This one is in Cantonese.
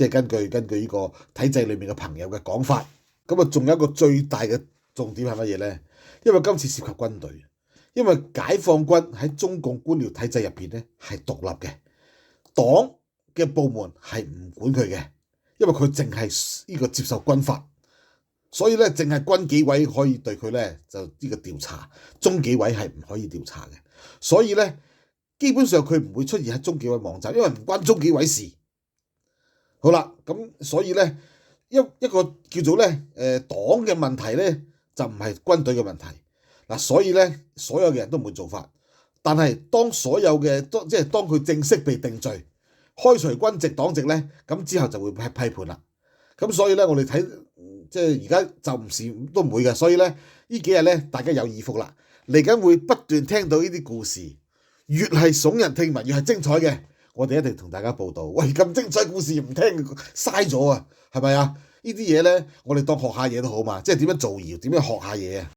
即係根據呢個體制裏面嘅朋友嘅講法。咁啊，仲有一個最大嘅重點係乜嘢呢？因為今次涉及軍隊，因為解放軍喺中共官僚體制入邊咧係獨立嘅，黨嘅部門係唔管佢嘅，因為佢淨係呢個接受軍法，所以咧淨係軍紀委可以對佢咧就呢個調查，中紀委係唔可以調查嘅，所以咧基本上佢唔會出現喺中紀委網站，因為唔關中紀委事。好啦，咁所以咧一個叫做咧黨嘅問題咧就唔係軍隊嘅問題嗱，所以咧所有嘅人都唔會做法，但係當所有嘅即係當佢正式被定罪，開除軍籍黨籍咧，咁之後就會批判啦。咁所以咧我哋睇即係而家就唔是都唔會嘅，所以咧呢幾日咧大家有耳福啦，嚟緊會不斷聽到呢啲故事，越係聳人聽聞越係精彩嘅，我哋一定同大家報道。喂，咁精彩故事唔聽嘥咗啊，係咪啊？呢啲嘢咧我哋當學下嘢都好嘛，即係點樣造謠，點樣學下嘢啊。